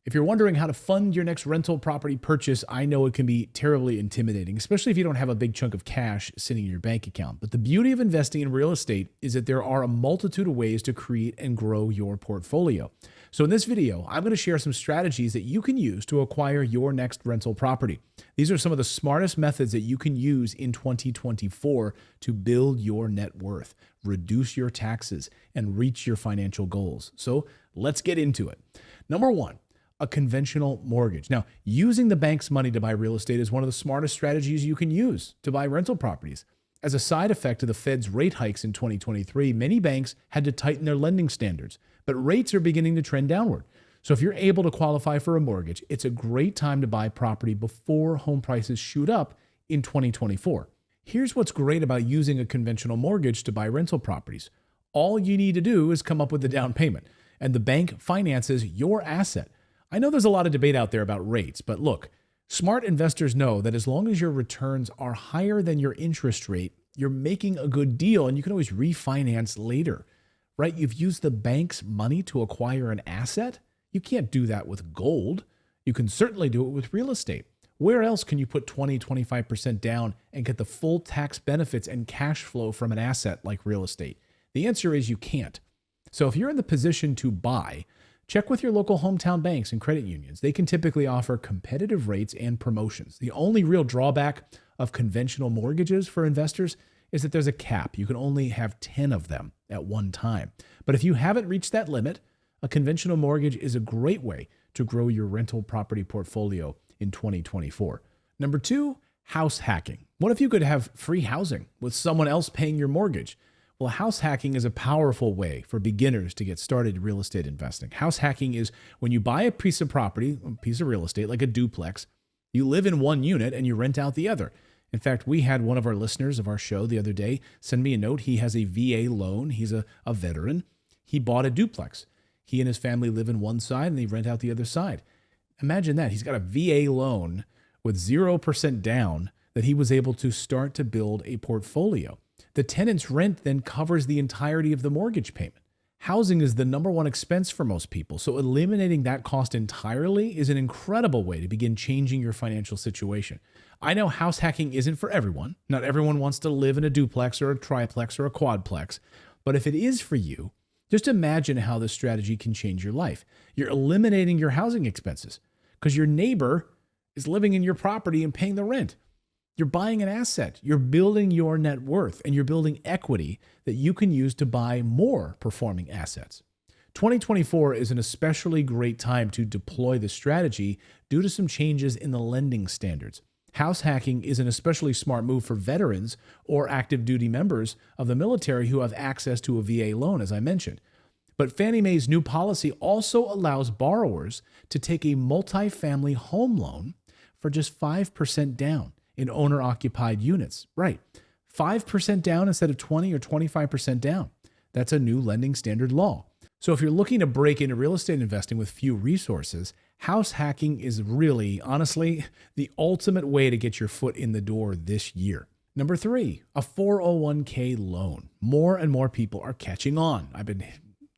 If you're wondering how to fund your next rental property purchase, I know it can be terribly intimidating, especially if you don't have a big chunk of cash sitting in your bank account. But the beauty of investing in real estate is that there are a multitude of ways to create and grow your portfolio. So in this video, I'm going to share some strategies that you can use to acquire your next rental property. These are some of the smartest methods that you can use in 2024 to build your net worth, reduce your taxes, and reach your financial goals. So let's get into it. Number one, a conventional mortgage. Now, using the bank's money to buy real estate is one of the smartest strategies you can use to buy rental properties. As a side effect of the Fed's rate hikes in 2023, many banks had to tighten their lending standards, but rates are beginning to trend downward. So if you're able to qualify for a mortgage, it's a great time to buy property before home prices shoot up in 2024. Here's what's great about using a conventional mortgage to buy rental properties. All you need to do is come up with the down payment, and the bank finances your asset. I know there's a lot of debate out there about rates, but look, smart investors know that as long as your returns are higher than your interest rate, you're making a good deal and you can always refinance later, right? You've used the bank's money to acquire an asset. You can't do that with gold. You can certainly do it with real estate. Where else can you put 20, 25% down and get the full tax benefits and cash flow from an asset like real estate? The answer is you can't. So if you're in the position to buy, check with your local hometown banks and credit unions. They can typically offer competitive rates and promotions. The only real drawback of conventional mortgages for investors is that there's a cap. You can only have 10 of them at one time. But if you haven't reached that limit, a conventional mortgage is a great way to grow your rental property portfolio in 2024. Number two, house hacking. What if you could have free housing with someone else paying your mortgage? Well, house hacking is a powerful way for beginners to get started in real estate investing. House hacking is when you buy a piece of property, a piece of real estate, like a duplex, you live in one unit and you rent out the other. In fact, we had one of our listeners of our show the other day send me a note. He has a VA loan. He's a veteran. He bought a duplex. He and his family live in one side and they rent out the other side. Imagine that. He's got a VA loan with 0% down that he was able to start to build a portfolio. The tenant's rent then covers the entirety of the mortgage payment. Housing is the number one expense for most people, so eliminating that cost entirely is an incredible way to begin changing your financial situation. I know house hacking isn't for everyone. Not everyone wants to live in a duplex or a triplex or a quadplex, but if it is for you, just imagine how this strategy can change your life. You're eliminating your housing expenses because your neighbor is living in your property and paying the rent. You're buying an asset, you're building your net worth, and you're building equity that you can use to buy more performing assets. 2024 is an especially great time to deploy this strategy due to some changes in the lending standards. House hacking is an especially smart move for veterans or active duty members of the military who have access to a VA loan, as I mentioned. But Fannie Mae's new policy also allows borrowers to take a multifamily home loan for just 5% down in owner-occupied units. Right. 5% down instead of 20 or 25% down. That's a new lending standard law. So if you're looking to break into real estate investing with few resources, house hacking is really, honestly, the ultimate way to get your foot in the door this year. Number three, a 401k loan. More and more people are catching on. I've been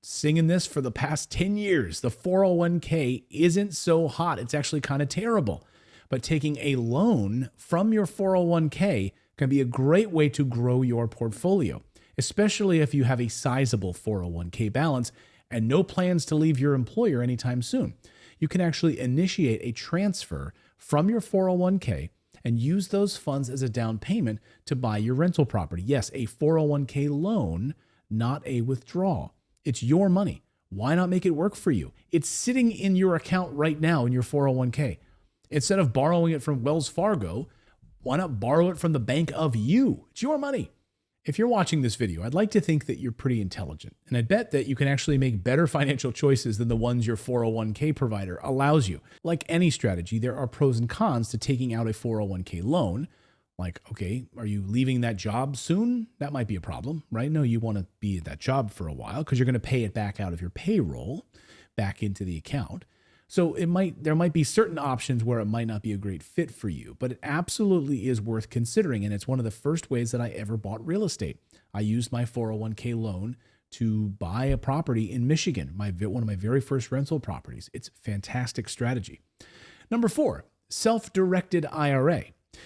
singing this for the past 10 years. The 401k isn't so hot. It's actually kind of terrible. But taking a loan from your 401k can be a great way to grow your portfolio, especially if you have a sizable 401k balance and no plans to leave your employer anytime soon. You can actually initiate a transfer from your 401k and use those funds as a down payment to buy your rental property. Yes, a 401k loan, not a withdrawal. It's your money. Why not make it work for you? It's sitting in your account right now in your 401k. Instead of borrowing it from Wells Fargo, why not borrow it from the bank of you? It's your money. If you're watching this video, I'd like to think that you're pretty intelligent, and I'd bet that you can actually make better financial choices than the ones your 401k provider allows you. Like any strategy, there are pros and cons to taking out a 401k loan. Like, okay, are you leaving that job soon? That might be a problem, right? No, you want to be at that job for a while because you're going to pay it back out of your payroll back into the account. So there might be certain options where it might not be a great fit for you, but it absolutely is worth considering. And it's one of the first ways that I ever bought real estate. I used my 401k loan to buy a property in Michigan, one of my very first rental properties. It's a fantastic strategy. Number 4, self-directed IRA.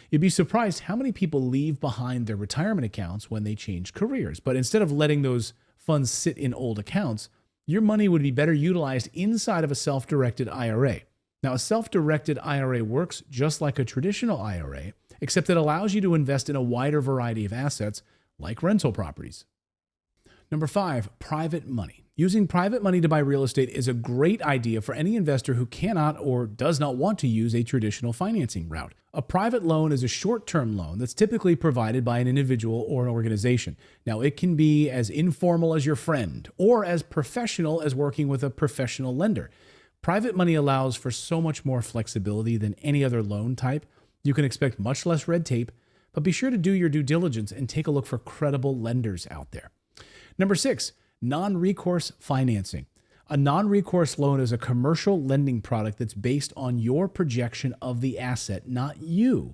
You'd be surprised how many people leave behind their retirement accounts when they change careers. But instead of letting those funds sit in old accounts, your money would be better utilized inside of a self-directed IRA. Now, a self-directed IRA works just like a traditional IRA, except it allows you to invest in a wider variety of assets like rental properties. Number 5, private money. Using private money to buy real estate is a great idea for any investor who cannot or does not want to use a traditional financing route. A private loan is a short-term loan that's typically provided by an individual or an organization. Now, it can be as informal as your friend or as professional as working with a professional lender. Private money allows for so much more flexibility than any other loan type. You can expect much less red tape, but be sure to do your due diligence and take a look for credible lenders out there. Number 6, non-recourse financing. A non-recourse loan is a commercial lending product that's based on your projection of the asset, not you.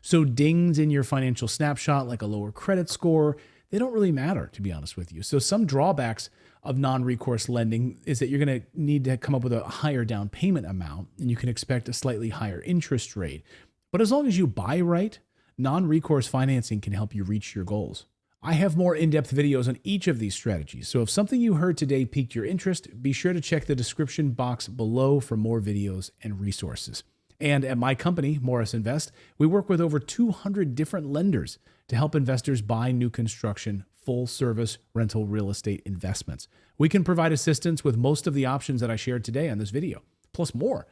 So dings in your financial snapshot, like a lower credit score, they don't really matter, to be honest with you. So some drawbacks of non-recourse lending is that you're going to need to come up with a higher down payment amount, and you can expect a slightly higher interest rate. But as long as you buy right, non-recourse financing can help you reach your goals. I have more in-depth videos on each of these strategies, so if something you heard today piqued your interest, be sure to check the description box below for more videos and resources. And at my company, Morris Invest, we work with over 200 different lenders to help investors buy new construction, full-service rental real estate investments. We can provide assistance with most of the options that I shared today on this video, plus more.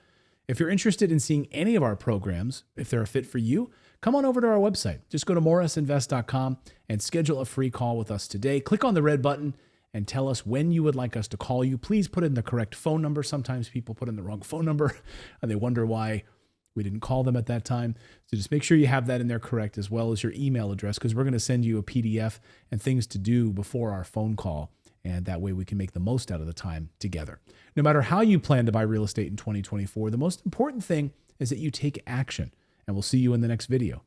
If you're interested in seeing any of our programs, if they're a fit for you, come on over to our website. Just go to morrisinvest.com and schedule a free call with us today. Click on the red button and tell us when you would like us to call you. Please put in the correct phone number. Sometimes people put in the wrong phone number and they wonder why we didn't call them at that time. So just make sure you have that in there correct, as well as your email address, because we're going to send you a PDF and things to do before our phone call. And that way we can make the most out of the time together. No matter how you plan to buy real estate in 2024, the most important thing is that you take action. And we'll see you in the next video.